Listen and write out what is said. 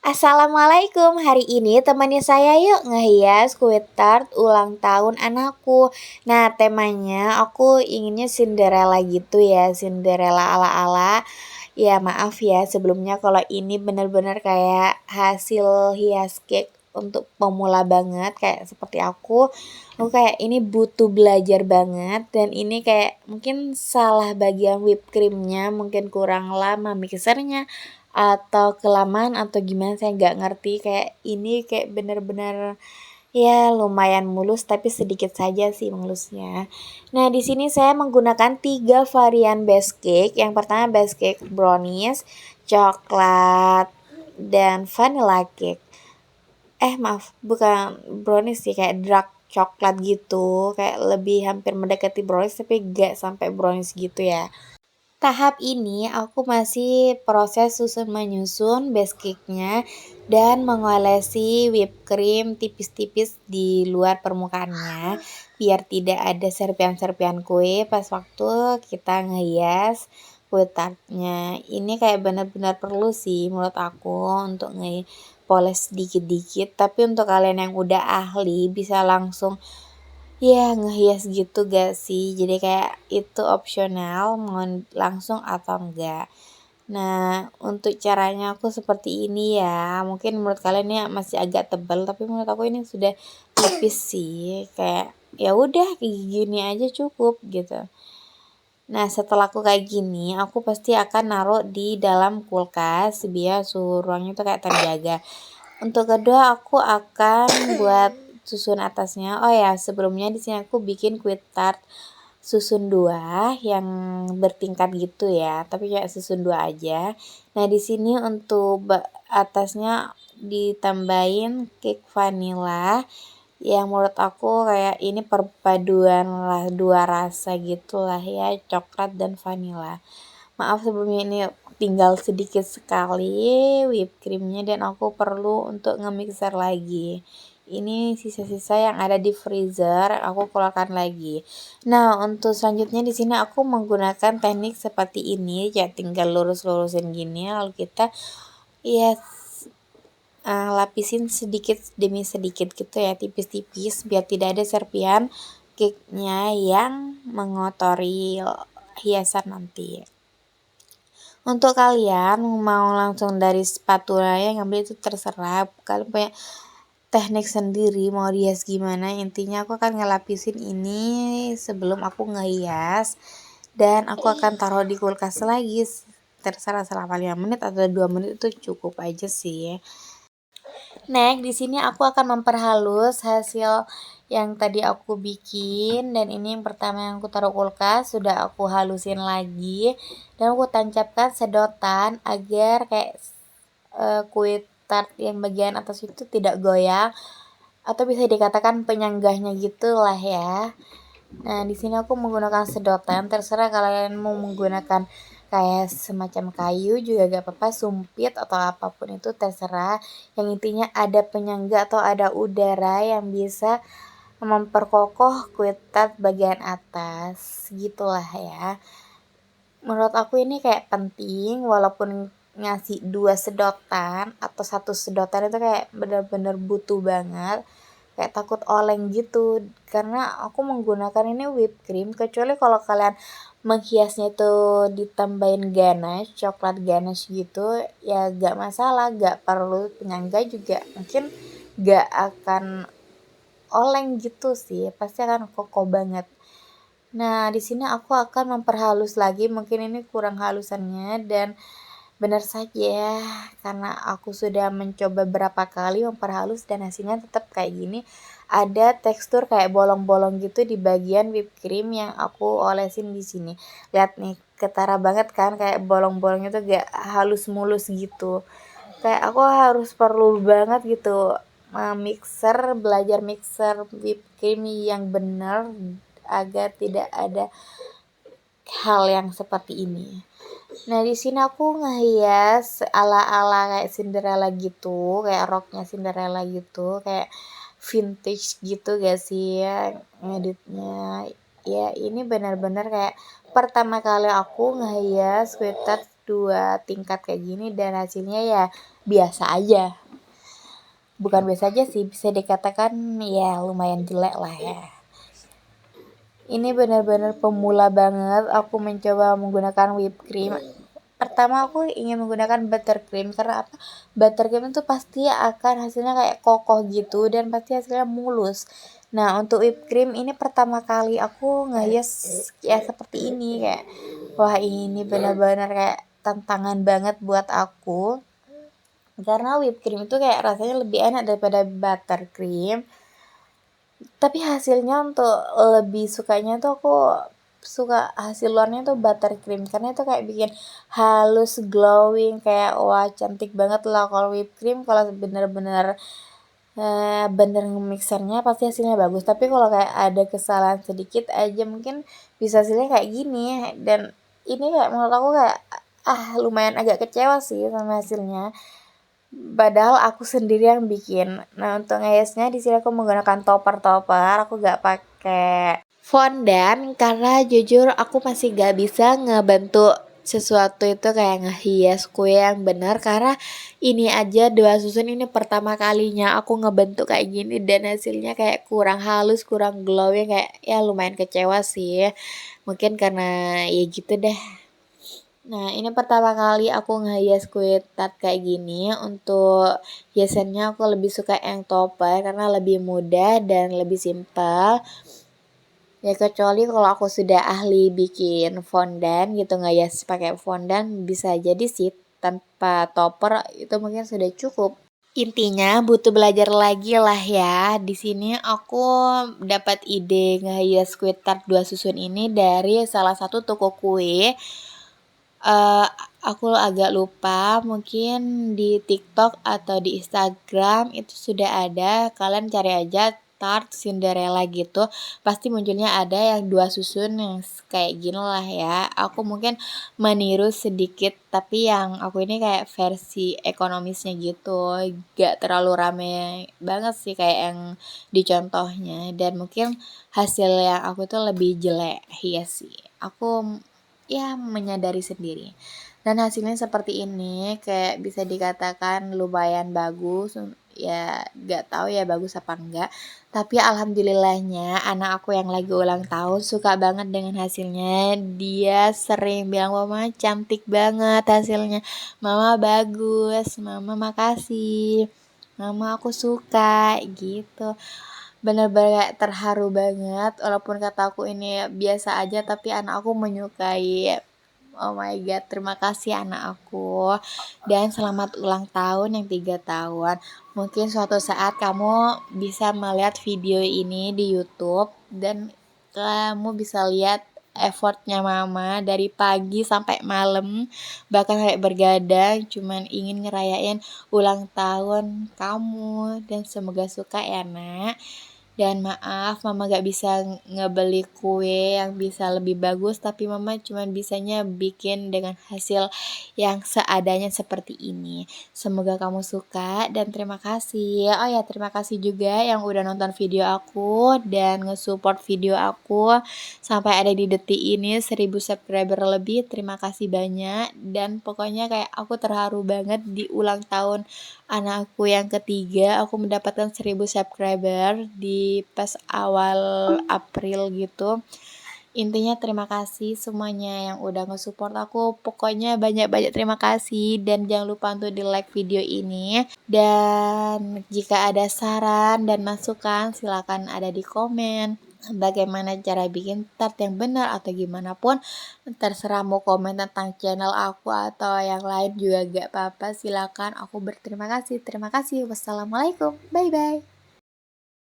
Assalamualaikum, hari ini temannya saya yuk ngehias kue tart ulang tahun anakku. Nah, temanya aku inginnya Cinderella gitu ya, Cinderella ala-ala. Ya maaf ya sebelumnya kalau ini bener-bener kayak hasil hias cake untuk pemula banget kayak seperti aku kayak ini butuh belajar banget dan ini kayak mungkin salah bagian whipped creamnya, mungkin kurang lama mixernya atau kelamaan atau gimana saya nggak ngerti kayak ini kayak bener-bener ya lumayan mulus tapi sedikit saja sih mulusnya. Nah, di sini saya menggunakan 3 varian base cake. Yang pertama base cake brownies, coklat, dan vanilla cake. Maaf, bukan brownies sih kayak dark coklat gitu, kayak lebih hampir mendekati brownies tapi gak sampai brownies gitu ya. Tahap ini aku masih proses susun menyusun base cake-nya dan mengolesi whipped cream tipis-tipis di luar permukaannya biar tidak ada serpian-serpian kue pas waktu kita ngehias kue tartnya. Ini kayak benar-benar perlu sih menurut aku untuk ngepoles dikit-dikit, tapi untuk kalian yang udah ahli bisa langsung ya ngehias gitu gak sih? Jadi kayak itu opsional mau langsung atau enggak. Nah, untuk caranya aku seperti ini ya. Mungkin menurut kalian ini masih agak tebal, tapi menurut aku ini sudah tipis sih. Kayak ya udah kayak gini aja cukup gitu. Nah, setelah aku kayak gini, aku pasti akan naruh di dalam kulkas biar suhu ruangnya itu kayak terjaga. Untuk kedua aku akan buat susun atasnya. Oh ya, sebelumnya di sini aku bikin kue tart susun 2 yang bertingkat gitu ya, tapi kayak susun 2 aja. Nah, di sini untuk atasnya ditambahin cake vanilla yang menurut aku kayak ini perpaduan lah dua rasa gitulah ya, coklat dan vanilla. Maaf sebelumnya ini tinggal sedikit sekali whipped creamnya dan aku perlu untuk nge-mixer lagi. Ini sisa-sisa yang ada di freezer aku keluarkan lagi. Nah, untuk selanjutnya di sini aku menggunakan teknik seperti ini, ya tinggal lurus-lurusin gini lalu kita ya lapisin sedikit demi sedikit gitu ya, tipis-tipis biar tidak ada serpian cake-nya yang mengotori hiasan nanti. Untuk kalian mau langsung dari spatula yang ngambil itu terserah, kalian punya teknik sendiri mau dihias gimana, intinya aku akan ngelapisin ini sebelum aku ngehias dan aku akan taruh di kulkas lagi terserah selama 5 menit atau 2 menit itu cukup aja sih. Next, di sini aku akan memperhalus hasil yang tadi aku bikin dan ini yang pertama yang aku taruh kulkas sudah aku halusin lagi dan aku tancapkan sedotan agar kayak kue tart yang bagian atas itu tidak goyang atau bisa dikatakan penyanggahnya gitulah ya. Nah, di sini aku menggunakan sedotan, terserah kalian mau menggunakan kayak semacam kayu juga gak apa-apa, sumpit atau apapun itu terserah. Yang intinya ada penyangga atau ada udara yang bisa memperkokoh kue tart bagian atas. Gitulah ya. Menurut aku ini kayak penting walaupun ngasih 2 sedotan atau 1 sedotan itu kayak bener-bener butuh banget. Kayak takut oleng gitu karena aku menggunakan ini whipped cream, kecuali kalau kalian menghiasnya itu ditambahin ganache, coklat ganache gitu ya gak masalah, gak perlu penyangga juga mungkin gak akan oleng gitu sih, pasti akan kokoh banget. Nah, di sini aku akan memperhalus lagi, mungkin ini kurang halusannya dan benar saja karena aku sudah mencoba berapa kali memperhalus dan hasilnya tetap kayak gini. Ada tekstur kayak bolong-bolong gitu di bagian whipped cream yang aku olesin di sini. Lihat nih, ketara banget kan kayak bolong-bolongnya tuh gak halus mulus gitu. Kayak aku harus perlu banget gitu mixer, belajar mixer whipped cream yang benar agar tidak ada hal yang seperti ini. Nah, di sini aku ngehias ala-ala kayak Cinderella gitu, kayak roknya Cinderella gitu, kayak vintage gitu gak sih ya ngeditnya. Ya, ini benar-benar kayak pertama kali aku ngehias sweater 2 tingkat kayak gini dan hasilnya ya biasa aja. Bukan biasa aja sih, bisa dikatakan ya lumayan jelek lah ya. Ini benar-benar pemula banget aku mencoba menggunakan whipped cream. Pertama aku ingin menggunakan buttercream karena apa? Buttercream itu pasti akan hasilnya kayak kokoh gitu dan pasti hasilnya mulus. Nah, untuk whipped cream ini pertama kali aku nge-yes ya seperti ini kayak wah ini benar-benar kayak tantangan banget buat aku. Karena whipped cream itu kayak rasanya lebih enak daripada buttercream. Tapi hasilnya untuk lebih sukanya tuh aku suka hasil luarnya tuh buttercream karena itu kayak bikin halus glowing kayak wah cantik banget lah kalau whipped cream kalau bener-bener bener mixernya pasti hasilnya bagus tapi kalau kayak ada kesalahan sedikit aja mungkin bisa hasilnya kayak gini dan ini kayak menurut aku kayak lumayan agak kecewa sih sama hasilnya. Padahal aku sendiri yang bikin. Nah, untuk nge-esnya di sini aku menggunakan topper, aku gak pakai fondant karena jujur aku masih gak bisa ngebentuk sesuatu itu kayak ngehias kue yang benar karena ini aja dua susun ini pertama kalinya aku ngebentuk kayak gini dan hasilnya kayak kurang halus, kurang glowing kayak ya lumayan kecewa sih. Mungkin karena ya gitu deh. Nah, ini pertama kali aku nge-hias kue tart kayak gini. Untuk hiasannya aku lebih suka yang topper karena lebih mudah dan lebih simpel. Ya kecuali kalau aku sudah ahli bikin fondant gitu nge-hias pakai fondant bisa jadi sih tanpa topper itu mungkin sudah cukup. Intinya butuh belajar lagi lah ya. Di sini aku dapat ide nge-hias kue tart 2 susun ini dari salah satu toko kue. Aku agak lupa mungkin di TikTok atau di Instagram itu sudah ada, kalian cari aja tart Cinderella gitu, pasti munculnya ada yang 2 susun yang kayak gini lah ya. Aku mungkin meniru sedikit, tapi yang aku ini kayak versi ekonomisnya gitu, gak terlalu rame banget sih kayak yang di contohnya dan mungkin hasil yang aku tuh lebih jelek, iya sih. Aku ya menyadari sendiri. Dan hasilnya seperti ini, kayak bisa dikatakan lumayan bagus. Ya, gak tahu ya bagus apa enggak. Tapi alhamdulillahnya anak aku yang lagi ulang tahun suka banget dengan hasilnya. Dia sering bilang, "Mama cantik banget hasilnya. Mama bagus, Mama makasih. Mama aku suka." gitu. Bener-bener kayak terharu banget walaupun kata aku ini biasa aja tapi anak aku menyukai. Oh my god, terima kasih anak aku dan selamat ulang tahun yang 3 tahun. Mungkin suatu saat kamu bisa melihat video ini di YouTube dan kamu bisa lihat effortnya mama dari pagi sampai malam bahkan sampai bergadang cuman ingin ngerayain ulang tahun kamu dan semoga suka ya nak. Dan maaf mama gak bisa ngebeli kue yang bisa lebih bagus tapi mama cuma bisanya bikin dengan hasil yang seadanya seperti ini. Semoga kamu suka dan terima kasih. Oh ya terima kasih juga yang udah nonton video aku dan nge-support video aku sampai ada di detik ini 1000 subscriber lebih. Terima kasih banyak dan pokoknya kayak aku terharu banget di ulang tahun anakku yang ketiga aku mendapatkan 1000 subscriber di pas awal April gitu. Intinya terima kasih semuanya yang udah nge-support aku. Pokoknya banyak-banyak terima kasih dan jangan lupa untuk di-like video ini. Dan jika ada saran dan masukan silakan ada di komen. Bagaimana cara bikin tart yang benar atau gimana pun terserah mau komen tentang channel aku atau yang lain juga gak apa-apa silakan aku berterima kasih. Terima kasih. Wassalamualaikum. Bye bye.